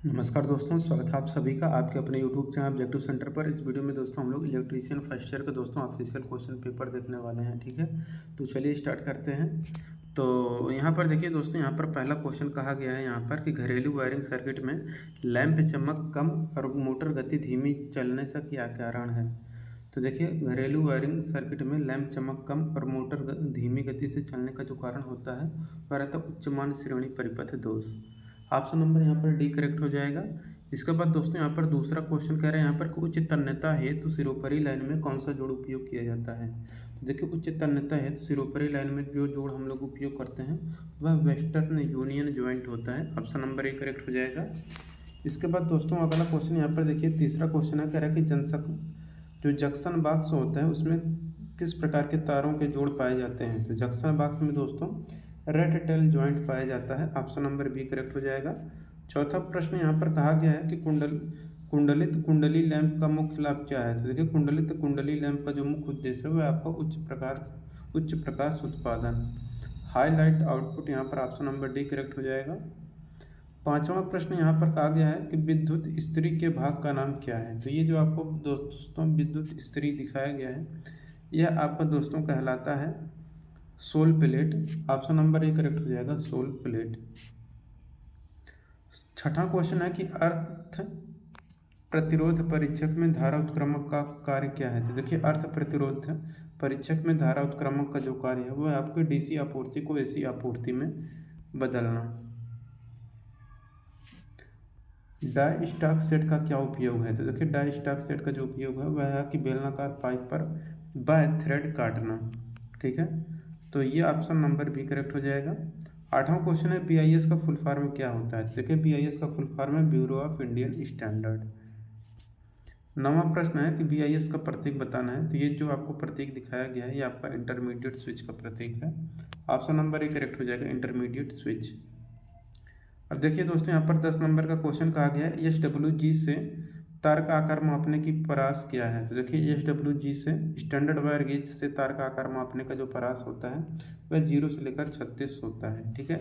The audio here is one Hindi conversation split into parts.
नमस्कार दोस्तों, स्वागत है आप सभी का आपके अपने यूट्यूब चैनल ऑब्जेक्टिव सेंटर पर। इस वीडियो में दोस्तों हम लोग इलेक्ट्रीशियन फर्स्ट ईयर का दोस्तों ऑफिशियल क्वेश्चन पेपर देखने वाले हैं। ठीक है, तो चलिए स्टार्ट करते हैं। तो यहाँ पर देखिए दोस्तों, यहाँ पर पहला क्वेश्चन कहा गया है यहाँ पर कि घरेलू वायरिंग सर्किट में लैंप चमक कम और मोटर गति धीमी चलने से क्या कारण है। तो देखिए, घरेलू वायरिंग सर्किट में लैंप चमक कम और मोटर धीमी गति से चलने का जो कारण होता है वह रहता है उच्च मान श्रेणी परिपथ दोष। ऑप्शन नंबर यहाँ पर डी करेक्ट हो जाएगा। इसके बाद दोस्तों यहाँ पर दूसरा क्वेश्चन कह रहे हैं यहाँ पर उच्च तन्यता हेतु सिरोपरी लाइन में कौन सा जोड़ उपयोग किया जाता है। तो देखिए, उच्च तन्यता हेतु सिरोपरी लाइन में जो जोड़ हम लोग उपयोग करते हैं वह वेस्टर्न यूनियन ज्वाइंट होता है। ऑप्शन नंबर ए करेक्ट हो जाएगा। इसके बाद दोस्तों अगला क्वेश्चन यहाँ पर देखिए, तीसरा क्वेश्चन है, कह रहा है कि जो जंक्शन बॉक्स होता है उसमें किस प्रकार के तारों के जोड़ पाए जाते हैं। तो जंक्शन बॉक्स में दोस्तों रेड टेल ज्वाइंट पाया जाता है। ऑप्शन नंबर बी करेक्ट हो जाएगा। चौथा प्रश्न यहाँ पर कहा गया है कि कुंडलित कुंडली लैंप का मुख्य लाभ क्या है। तो देखिए, कुंडलित कुंडली लैंप का जो मुख्य उद्देश्य है वह आपका उच्च प्रकाश उत्पादन, हाईलाइट आउटपुट। यहाँ पर ऑप्शन नंबर डी करेक्ट हो जाएगा। पांचवा प्रश्न यहाँ पर कहा गया है कि विद्युत इस्त्री के भाग का नाम क्या है। तो ये जो आपको दोस्तों विद्युत इस्त्री दिखाया गया है यह आपका दोस्तों कहलाता है soul plate. Option number A correct हो जाएगा, सोल प्लेट। छठा क्वेश्चन है कि अर्थ प्रतिरोध परीक्षक में धारा उत्क्रमक का कार्य क्या है। तो देखिए, अर्थ प्रतिरोध परीक्षक में धारा उत्क्रमक का जो कार्य है वह आपके डीसी आपूर्ति को एसी आपूर्ति में बदलना। डाई स्टॉक सेट का क्या उपयोग है। तो देखिए, डाई स्टॉक सेट का जो उपयोग है वह है कि बेलनाकार पाइप पर बाय थ्रेड काटना। ठीक है, तो ये ऑप्शन नंबर बी करेक्ट हो जाएगा। आठवां क्वेश्चन है, बीआईएस का फुल फॉर्म क्या होता है। तो देखिए, बीआईएस का फुल फॉर्म है ब्यूरो ऑफ इंडियन स्टैंडर्ड। नवां प्रश्न है कि बीआईएस का प्रतीक बताना है। तो ये जो आपको प्रतीक दिखाया गया है ये आपका इंटरमीडिएट स्विच का प्रतीक है। ऑप्शन नंबर ए करेक्ट हो जाएगा, इंटरमीडिएट स्विच। अब देखिए दोस्तों, यहाँ पर 10 नंबर का क्वेश्चन कहा गया है, SWG से तार का आकार मापने की परास क्या है। तो देखिए, SWG से स्टैंडर्ड वायर गेज से तार का आकार मापने का जो परास होता है वह 0 से लेकर 36 होता है। ठीक है।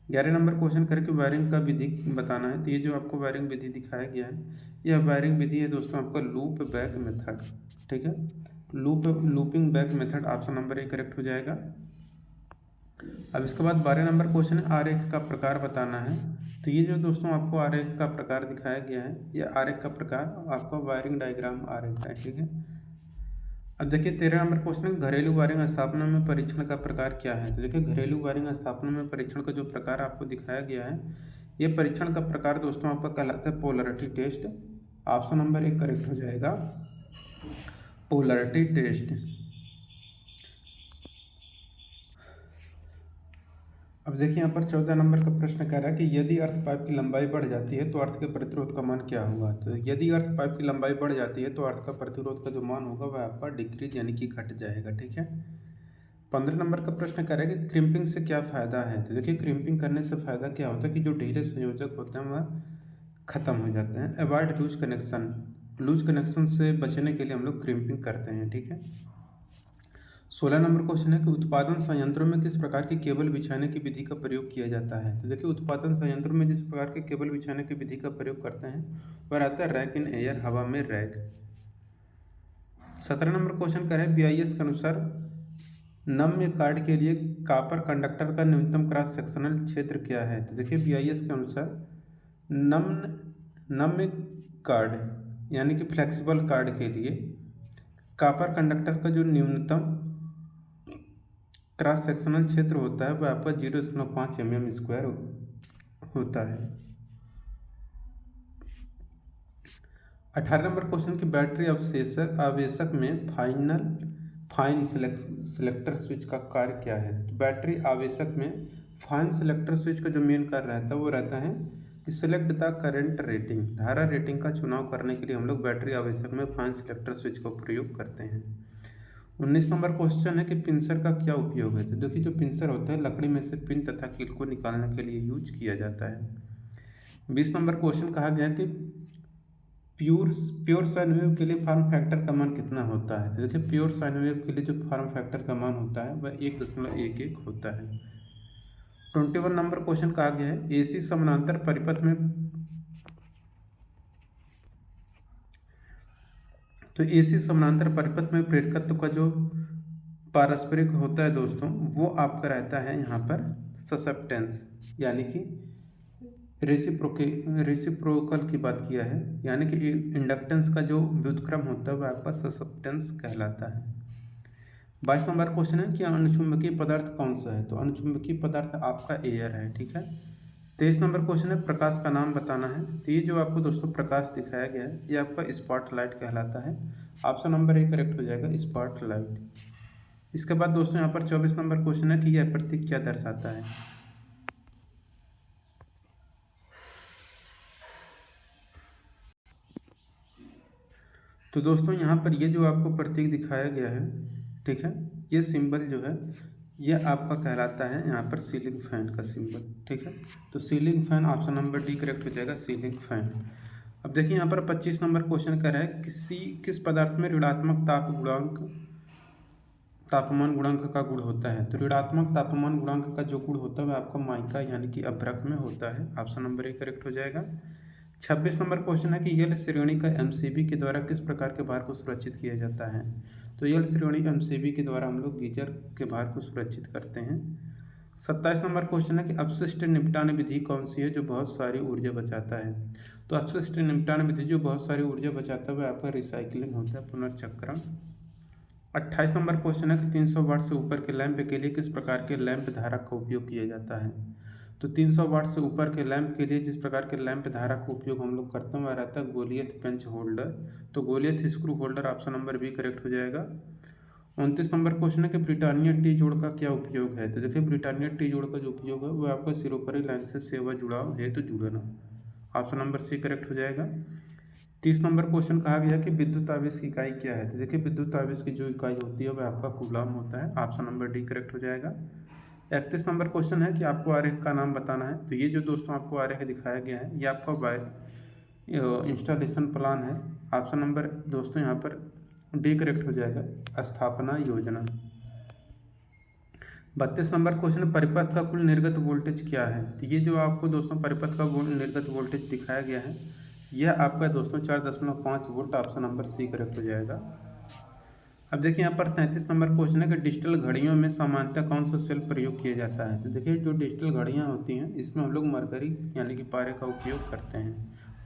11 नंबर क्वेश्चन करके वायरिंग का विधि बताना है। तो ये जो आपको वायरिंग विधि दिखाया गया है यह वायरिंग विधि है दोस्तों आपका लूप बैक मेथड। ठीक है, looping back method. Option number A correct हो जाएगा। अब इसके बाद 12 नंबर क्वेश्चन है, आरेख का प्रकार बताना है। तो ये जो दोस्तों आपको आरेख का प्रकार दिखाया गया है ये आरेख का प्रकार आपका वायरिंग डायग्राम आरेख है। ठीक है। अब देखिए 13 नंबर क्वेश्चन है, घरेलू वायरिंग स्थापना में परीक्षण का प्रकार क्या है। तो देखिए, घरेलू वायरिंग स्थापना में परीक्षण का जो प्रकार आपको दिखाया गया है ये परीक्षण का प्रकार दोस्तों आपका कहलाता है पोलरिटी टेस्ट। ऑप्शन नंबर एक करेक्ट हो जाएगा, पोलरिटी टेस्ट। अब देखिए, यहाँ पर 14 नंबर का प्रश्न कह रहा है कि यदि अर्थ पाइप की लंबाई बढ़ जाती है तो अर्थ के प्रतिरोध का मान क्या होगा। तो यदि अर्थ पाइप की लंबाई बढ़ जाती है तो अर्थ का प्रतिरोध का जो मान होगा वह आपका डिक्रीज यानी कि घट जाएगा। ठीक है। 15 नंबर का प्रश्न कह रहा है कि क्रिम्पिंग से क्या फ़ायदा है। तो देखिए, क्रिम्पिंग करने से फ़ायदा क्या होता है कि जो ढीले संयोजक होते हैं वह ख़त्म हो जाते हैं। अवॉइड लूज कनेक्शन से बचने के लिए हम लोग क्रिम्पिंग करते हैं। ठीक है। 16 नंबर क्वेश्चन है कि उत्पादन संयंत्रों में किस प्रकार की केबल बिछाने की विधि का प्रयोग किया जाता है। तो देखिए, उत्पादन संयंत्रों में जिस प्रकार के केबल बिछाने की विधि का प्रयोग करते हैं वह रहता है रैक इन एयर, हवा में रैक। 17 नंबर क्वेश्चन कर रहे हैं, बीआईएस के अनुसार नम्य कार्ड के लिए कॉपर कंडक्टर का न्यूनतम क्रॉस सेक्शनल क्षेत्र क्या है। तो देखिए, बीआईएस के अनुसार नम्य कार्ड यानी कि फ्लेक्सिबल कार्ड के लिए कॉपर कंडक्टर का जो न्यूनतम क्रॉस सेक्शनल क्षेत्र होता है वह आपका 0.5 mm² होता है। 18 नंबर क्वेश्चन की बैटरी आवेशक में फाइन सिलेक्टर स्विच का कार्य क्या है। तो बैटरी आवेशक में फाइन सिलेक्टर स्विच का जो मेन कार्य रहता है वो रहता है कि सिलेक्ट द करंट रेटिंग, धारा रेटिंग का चुनाव करने के लिए हम लोग बैटरी आवेशक में फाइन सिलेक्टर स्विच का प्रयोग करते हैं। 19 नंबर क्वेश्चन है कि पिंसर का क्या उपयोग है। तो देखिए, जो पिंसर होता है लकड़ी में से पिन तथा कील को निकालने के लिए यूज किया जाता है। 20 नंबर क्वेश्चन कहा गया कि प्योर साइन वेव के लिए फॉर्म फैक्टर का मान कितना होता है। तो देखिए, प्योर साइन वेव के लिए जो फॉर्म फैक्टर का मान होता है वह 1.11 होता है। 21 नंबर क्वेश्चन कहा गया है, एसी समानांतर परिपथ में तो एसी समानांतर परिपथ में प्रेरकत्व का जो पारस्परिक होता है दोस्तों, वो आपका रहता है यहाँ पर ससेप्टेंस, यानी कि रेसिप्रोकल की बात किया है, यानी कि इंडक्टेंस का जो व्युत्क्रम होता है वह आपका ससेप्टेंस कहलाता है। 22 नंबर क्वेश्चन है कि अणुचुंबकीय पदार्थ कौन सा है, तो अणुचुंबकीय पदार्थ आपका एयर है, ठीक है। 23 नंबर क्वेश्चन है प्रकाश का नाम बताना है, तो ये जो आपको दोस्तों प्रकाश दिखाया गया है ये आपका स्पॉटलाइट कहलाता है। ऑप्शन नंबर ए करेक्ट हो जाएगा, स्पॉटलाइट। इसके बाद दोस्तों यहाँ पर 24 नंबर क्वेश्चन है कि यह प्रतीक क्या दर्शाता है। तो दोस्तों यहाँ पर ये जो आपको प्रतीक दिखाया गया है, ठीक है, ये सिंबल जो है ये आपका कहलाता है यहाँ पर सीलिंग फैन का सिंबल, ठीक है। तो ceiling fan option number D correct हो जाएगा, सीलिंग फैन। अब देखिए यहाँ पर 25 नंबर क्वेश्चन कर रहा है किस पदार्थ में ऋणात्मक तापमान गुणांक का गुण होता है। तो ऋणात्मक तापमान गुणांक का जो गुण होता है वह आपका माइका यानी कि अभ्रक में होता है। ऑप्शन नंबर ए करेक्ट हो जाएगा। 26 नंबर क्वेश्चन है कि यल श्रेणी का एमसीबी के द्वारा किस प्रकार के भार को सुरक्षित किया जाता है। तो यल श्रेणी एमसीबी के द्वारा हम लोग गीजर के भार को सुरक्षित करते हैं। 27 नंबर क्वेश्चन है कि अपशिष्ट निपटान विधि कौन सी है जो बहुत सारी ऊर्जा बचाता है। तो अपशिष्ट निपटान विधि जो बहुत सारी ऊर्जा बचाता है वह आपका रिसाइकलिंग होता है, पुनर्चक्रण। 28 नंबर क्वेश्चन है कि 300 वाट से ऊपर के लैंप के लिए किस प्रकार के लैंप धारक का उपयोग किया जाता है। तो 300 वाट से ऊपर के लैंप के लिए जिस प्रकार के लैंप धारक का उपयोग हम लोग करते हैं वह रहता है गोलियत पेंच होल्डर। तो goliath screw holder option number B correct हो जाएगा। 29 नंबर क्वेश्चन है कि ब्रिटानिया टी जोड़ का क्या उपयोग है। तो देखिए ब्रिटानिया टी जोड़ का जो उपयोग है वह आपका सिरोपरी लाइन से सेवा जुड़ाव है तो जुड़ना, ऑप्शन नंबर सी करेक्ट हो जाएगा। 30 नंबर क्वेश्चन कहा गया कि विद्युत आवेश की इकाई क्या है। तो देखिए विद्युत आवेश की जो इकाई होती है वह आपका कूलाम होता है, ऑप्शन नंबर डी करेक्ट हो जाएगा। 31 नंबर क्वेश्चन है कि आपको आरेख का नाम बताना है। तो ये जो दोस्तों आपको आरेख दिखाया गया है ये आपका इंस्टॉलेशन प्लान है, ऑप्शन नंबर दोस्तों यहाँ पर डी करेक्ट हो जाएगा, स्थापना योजना। 32 नंबर क्वेश्चन परिपथ का कुल निर्गत वोल्टेज क्या है। तो ये जो आपको दोस्तों परिपथ का निर्गत वोल्टेज दिखाया गया है यह आपका दोस्तों 4.5 volt, option number C correct हो जाएगा। अब देखिए यहाँ पर 33 नंबर क्वेश्चन है कि डिजिटल घड़ियों में सामान्यतः कौन सा सेल प्रयोग किया जाता है। तो देखिए जो डिजिटल घड़ियाँ होती हैं इसमें हम लोग मरकरी यानी कि पारे का उपयोग करते हैं,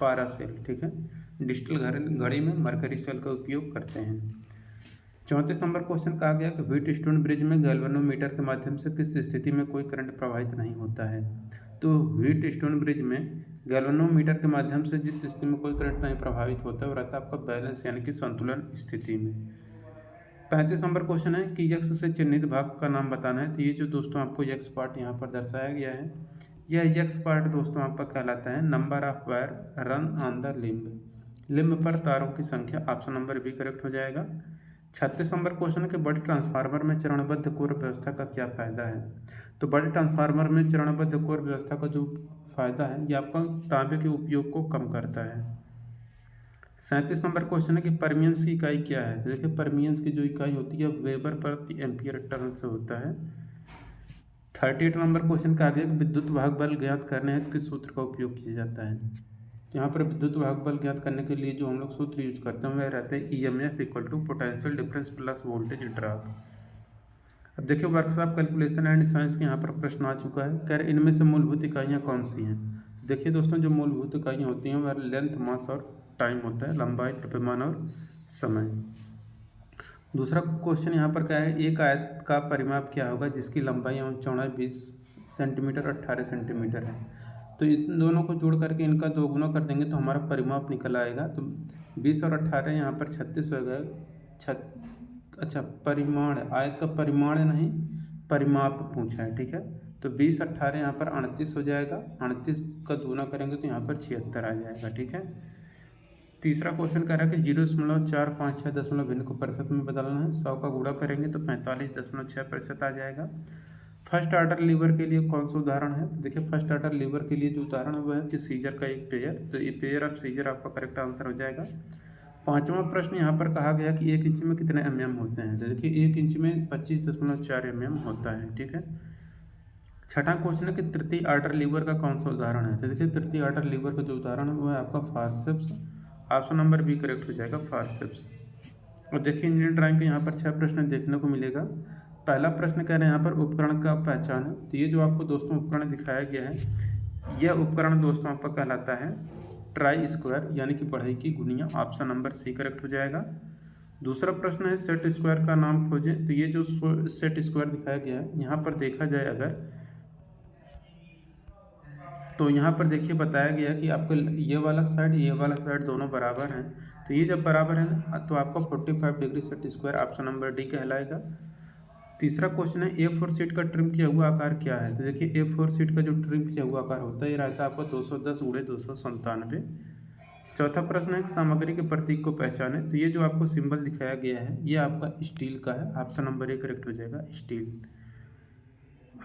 पारा सेल, ठीक है। डिजिटल घड़ी में मरकरी सेल का उपयोग करते हैं। 34 नंबर क्वेश्चन कहा गया कि व्हीट स्टोन ब्रिज में गैल्वेनोमीटर के माध्यम से किस स्थिति में कोई करंट प्रवाहित नहीं होता है। तो व्हीट स्टोन ब्रिज में गैल्वेनोमीटर के माध्यम से जिस स्थिति में कोई करंट नहीं प्रभावित होता है वो रहता है आपका बैलेंस यानी कि संतुलन स्थिति में। 35 नंबर क्वेश्चन है कि यक्स से चिन्हित भाग का नाम बताना है। तो ये जो दोस्तों आपको यक्स पार्ट यहाँ पर दर्शाया गया है यह यक्स पार्ट दोस्तों आपका कहलाता है number of wire run on the limb पर तारों की संख्या, ऑप्शन नंबर बी करेक्ट हो जाएगा। 36 नंबर क्वेश्चन है कि बड़े ट्रांसफार्मर में चरणबद्ध कोर व्यवस्था का क्या फायदा है। तो बड़े ट्रांसफार्मर में चरणबद्ध कोर व्यवस्था का जो फायदा है ये आपका तांबे के उपयोग को कम करता है। 37 नंबर क्वेश्चन है कि परमियंस की इकाई क्या है। तो देखिए परमियंस की जो इकाई होती है वेबर प्रति एम्पियर टर्न से होता है। 38 नंबर क्वेश्चन का आगे विद्युत वाहक बल ज्ञात करने हेतु किस सूत्र का उपयोग किया जाता है। यहाँ पर विद्युत वाहक बल ज्ञात करने के लिए जो हम लोग सूत्र यूज करते हैं वह रहता है EMF equal to potential difference plus voltage drop. अब देखिए वर्कशॉप कैलकुलेशन एंड साइंस के यहाँ पर प्रश्न आ चुका है, खैर इनमें से मूलभूत इकाइयाँ कौन सी हैं। देखिए दोस्तों जो मूलभूत इकाइयाँ होती हैं वह लेंथ, मास और टाइम होता है, लंबाई, द्रव्यमान और समय। दूसरा क्वेश्चन यहाँ पर क्या है, एक आयत का परिमाप क्या होगा जिसकी लंबाई एवं चौड़ाई 20 सेंटीमीटर और 18 सेंटीमीटर है। तो इन दोनों को जोड़ करके इनका 2 गुना कर देंगे तो हमारा परिमाप निकल आएगा। तो 20 और 18 यहाँ पर 36 हो गए। अच्छा परिमाण, आयत का परिमाण नहीं परिमाप पूछा है, ठीक है। तो 20 18 यहाँ पर 38 हो जाएगा, 38 का दूना करेंगे तो यहाँ पर 76 आ जाएगा, ठीक है। तीसरा क्वेश्चन कह रहा है कि 0.456 दशमलव भिन्न को प्रतिशत में बदलना है, 100 का गुणा करेंगे तो 45.6% आ जाएगा। फर्स्ट ऑर्डर लीवर के लिए कौन सा उदाहरण है। तो देखिए फर्स्ट ऑर्डर लीवर के लिए जो उदाहरण है वह है कि सीजर का एक पेयर, तो ये पेयर ऑफ सीजर आपका करेक्ट आंसर हो जाएगा। 5वां प्रश्न यहाँ पर कहा गया कि 1 इंच में कितने mm होते हैं। तो देखिए 1 इंच में 25.4 mm होता है, ठीक है। छठा क्वेश्चन है कि तृतीय ऑर्डर लीवर का कौन सा उदाहरण है। तो देखिए तृतीय ऑर्डर लीवर का जो उदाहरण है वो है आपका forceps, option number B correct हो जाएगा, फॉरसेप्स। और देखिए इंजीनियरिंग ड्राइंग के यहाँ पर 6 प्रश्न देखने को मिलेगा। पहला प्रश्न कह रहे हैं यहाँ पर उपकरण का पहचान है। तो ये जो आपको दोस्तों उपकरण दिखाया गया है, यह उपकरण दोस्तों आपका कहलाता है ट्राई स्क्वायर यानी कि बढ़ई की गुनिया। ऑप्शन नंबर सी करेक्ट हो जाएगा। दूसरा प्रश्न है सेट स्क्वायर का नाम खोजें। तो ये जो सेट स्क्वायर दिखाया गया है, यहाँ पर देखा जाए अगर, तो यहाँ पर देखिए बताया गया कि आपको ये वाला साइड दोनों बराबर हैं। तो ये जब बराबर है ना, तो आपका 45 degree set square option number D कहलाएगा। तीसरा क्वेश्चन है A4 शीट का ट्रिम किया हुआ आकार क्या है। तो देखिए A4 शीट का जो ट्रिम किया हुआ आकार होता है, ये रहता है आपका 210 × 297। चौथा प्रश्न है सामग्री के प्रतीक को पहचाने। तो ये जो आपको सिंबल दिखाया गया है, ये आपका स्टील का है। ऑप्शन नंबर ए करेक्ट हो जाएगा, स्टील।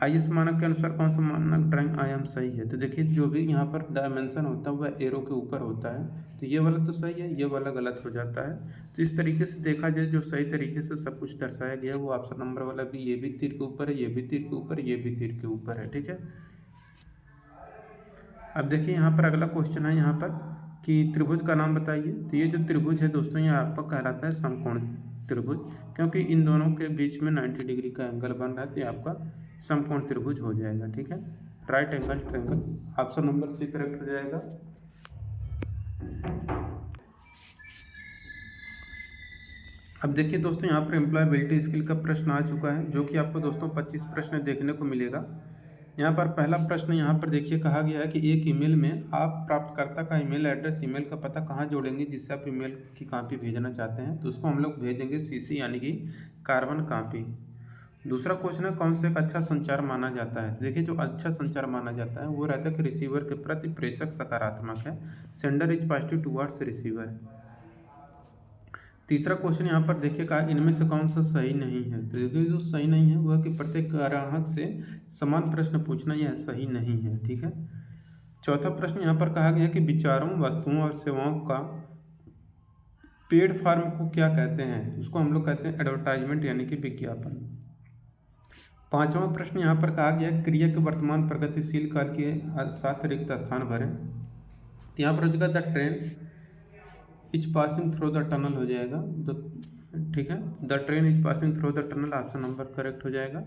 IS मानक के अनुसार कौन सा मानक ड्राइंग आयाम सही है। तो देखिए जो भी यहाँ पर डायमेंशन होता है वह एरो के ऊपर होता है। तो ये वाला तो सही है, ये वाला गलत हो जाता है। तो इस तरीके से देखा जाए, जो सही तरीके से सब कुछ दर्शाया गया है वो ऑप्शन नंबर वाला भी, ये भी तीर के ऊपर है, ये भी तीर के ऊपर, ये भी तीर के ऊपर है। ठीक है। अब देखिए यहाँ पर अगला क्वेश्चन है यहाँ पर कि त्रिभुज का नाम बताइए। तो ये जो त्रिभुज है दोस्तों, ये आपका कहलाता है समकोण त्रिभुज, क्योंकि इन दोनों के बीच में 90 डिग्री का एंगल बन रहा है। तो ये आपका समकोण त्रिभुज हो जाएगा। ठीक है, right angle triangle. Option number C correct हो जाएगा। अब देखिए दोस्तों यहाँ पर एम्प्लॉयबिलिटी स्किल का प्रश्न आ चुका है, जो कि आपको दोस्तों 25 प्रश्न देखने को मिलेगा। यहाँ पर पहला प्रश्न यहाँ पर देखिए कहा गया है कि एक ईमेल में आप प्राप्तकर्ता का ईमेल एड्रेस, ईमेल का पता कहाँ जोड़ेंगे जिससे आप ईमेल की कॉपी भेजना चाहते हैं। तो उसको हम लोग भेजेंगे CC यानी कि कार्बन कॉपी। दूसरा क्वेश्चन है कौन से एक अच्छा संचार माना जाता है। तो देखिए जो अच्छा संचार माना जाता है वो रहता है कि रिसीवर के प्रति प्रेषक सकारात्मक है, sender is positive towards receiver. तीसरा क्वेश्चन यहाँ पर देखिए कहा इनमें से कौन सा सही नहीं है। तो देखिए जो सही नहीं है वह कि प्रत्येक ग्राहक से समान प्रश्न पूछना, यह सही नहीं है। ठीक है। चौथा प्रश्न यहाँ पर कहा गया कि विचारों, वस्तुओं और सेवाओं का प्लेटफॉर्म को क्या कहते हैं। उसको हम लोग कहते हैं एडवर्टाइजमेंट यानी कि विज्ञापन। पांचवा प्रश्न यहाँ पर कहा गया क्रिया के वर्तमान प्रगतिशील काल के साथ रिक्त स्थान भरें। तो यहाँ पर the train is passing through the tunnel हो जाएगा। ठीक है, the train is passing through the tunnel option number correct हो जाएगा।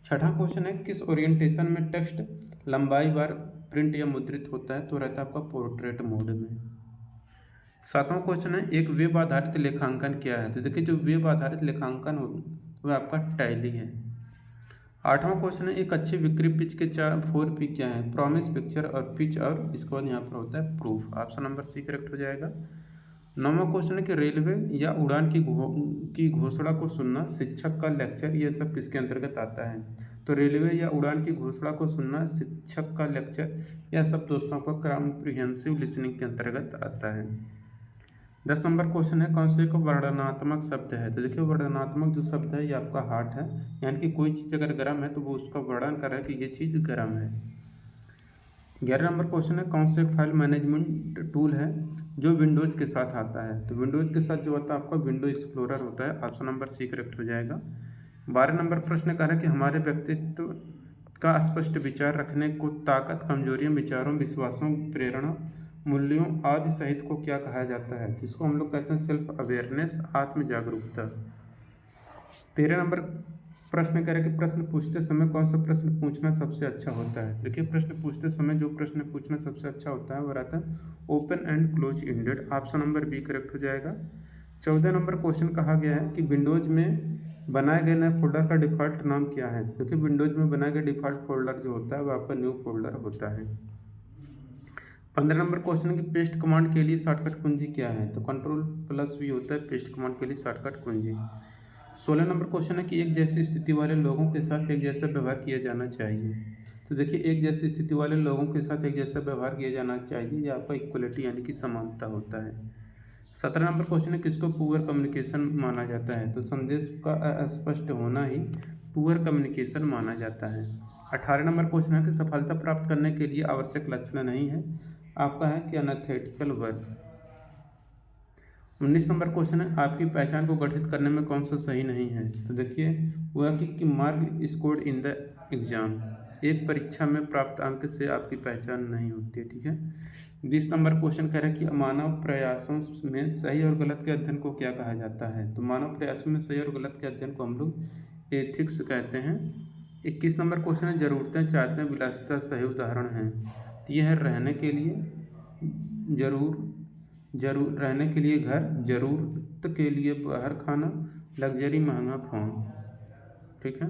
छठा क्वेश्चन है किस ओरिएंटेशन में टेक्स्ट लंबाई बार प्रिंट या मुद्रित होता है। तो रहता है आपका पोर्ट्रेट मोड में। सातवां क्वेश्चन है एक वेब आधारित लेखांकन क्या है। तो देखिए जो वेब आधारित लेखांकन हो वह आपका टैली है। आठवां क्वेश्चन है एक अच्छी बिक्री पिच के 4 P क्या है। प्रॉमिस, पिक्चर और पिच, और इसके बाद यहाँ पर होता है proof. Option number C correct हो जाएगा। नौवां क्वेश्चन है कि रेलवे या उड़ान की घोषणा को सुनना, शिक्षक का लेक्चर, यह सब किसके अंतर्गत आता है। तो रेलवे या उड़ान की घोषणा को सुनना, शिक्षक का लेक्चर, यह सब दोस्तों का कॉम्प्रिहेंसिव लिसनिंग के अंतर्गत आता है। 10 नंबर क्वेश्चन है कौन से को वर्णनात्मक शब्द है। तो देखिए वर्णनात्मक जो शब्द है ये आपका हार्ट है, यानी कि कोई चीज़ अगर गर्म है तो वो उसका वर्णन कर रहा है कि ये चीज़ गर्म है। 11 नंबर क्वेश्चन है कौन से फाइल मैनेजमेंट टूल है जो विंडोज़ के साथ आता है। तो विंडोज़ के साथ जो आता है आपका विंडो एक्सप्लोरर होता है। ऑप्शन नंबर सी करेक्ट हो जाएगा। 12 नंबर प्रश्न कह रहा है कि हमारे व्यक्तित्व का स्पष्ट विचार रखने को ताकत, कमजोरियां, विचारों, विश्वासों, प्रेरणा, मूल्यों आदि सहित को क्या कहा जाता है। जिसको हम लोग कहते हैं सेल्फ अवेयरनेस, आत्म जागरूकता। 13 नंबर प्रश्न करें कि प्रश्न पूछते समय कौन सा प्रश्न पूछना सबसे अच्छा होता है। देखिए प्रश्न पूछते समय जो प्रश्न पूछना सबसे अच्छा होता है वो रहता है open end close ended. Option number B correct हो जाएगा। 14 नंबर क्वेश्चन कहा गया है कि विंडोज में बनाए गए नए फोल्डर का डिफ़ॉल्ट नाम क्या है। क्योंकि विंडोज में बनाए गए डिफ़ॉल्ट फोल्डर जो होता है वो आपका न्यू फोल्डर होता है। 15 नंबर क्वेश्चन की पेस्ट कमांड के लिए शॉर्टकट कुंजी क्या है। तो Ctrl+V होता है पेस्ट कमांड के लिए शॉर्टकट कुंजी। 16 नंबर क्वेश्चन है कि एक जैसी स्थिति वाले लोगों के साथ एक जैसा व्यवहार किया जाना चाहिए। तो देखिए एक जैसी स्थिति वाले लोगों के साथ एक जैसा व्यवहार किया जाना चाहिए, यह आपका इक्वलिटी यानी कि समानता होता है। 17 नंबर क्वेश्चन है किसको पुअर कम्युनिकेशन माना जाता है। तो संदेश का अस्पष्ट होना ही पुअर कम्युनिकेशन माना जाता है। 18 नंबर क्वेश्चन है कि सफलता प्राप्त करने के लिए आवश्यक लक्षण नहीं है, आपका है कि अनएथिकल वर्क। 19 नंबर क्वेश्चन है आपकी पहचान को गठित करने में कौन सा सही नहीं है। तो देखिए वह कि mark scored in the exam, एक परीक्षा में प्राप्त अंक से आपकी पहचान नहीं होती है। ठीक है। 20 नंबर क्वेश्चन कह रहा है कि मानव प्रयासों में सही और गलत के अध्ययन को क्या कहा जाता है। तो मानव प्रयासों में सही और गलत के अध्ययन को हम लोग एथिक्स कहते हैं। 21 नंबर क्वेश्चन है ज़रूरतें चाहते हैं विलासिता सही उदाहरण हैं। तो यह है रहने के लिए जरूर रहने के लिए घर, ज़रूरत के लिए बाहर खाना, लग्जरी महंगा फ़ोन। ठीक है।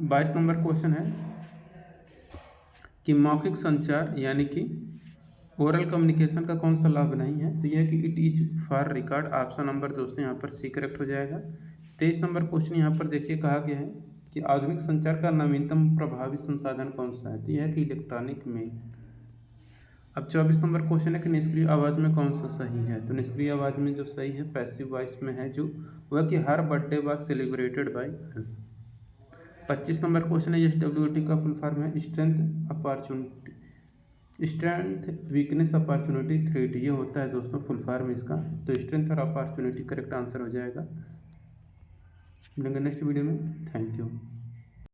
22 नंबर क्वेश्चन है कि मौखिक संचार यानी कि ओरल कम्युनिकेशन का कौन सा लाभ नहीं है। तो यह है कि it is for record. Option number दोस्तों यहाँ पर सी करेक्ट हो जाएगा। 23 नंबर क्वेश्चन यहाँ पर देखिए कहा गया है कि आधुनिक संचार का नवीनतम प्रभावी संसाधन कौन सा है। तो यह है कि इलेक्ट्रॉनिक मेल। अब 24 नंबर क्वेश्चन है कि निष्क्रिय आवाज़ में कौन सा सही है। तो निष्क्रिय आवाज़ में जो सही है पैसिव वॉइस में है जो वह कि हर birthday was celebrated by us. 25 number question है SWOT का फुल फॉर्म है स्ट्रेंथ वीकनेस अपॉर्चुनिटी थ्रेट। ये होता है दोस्तों फुल फॉर्म इसका। तो स्ट्रेंथ और अपॉर्चुनिटी करेक्ट आंसर हो जाएगा। मिलेंगे नेक्स्ट वीडियो में। Thank you.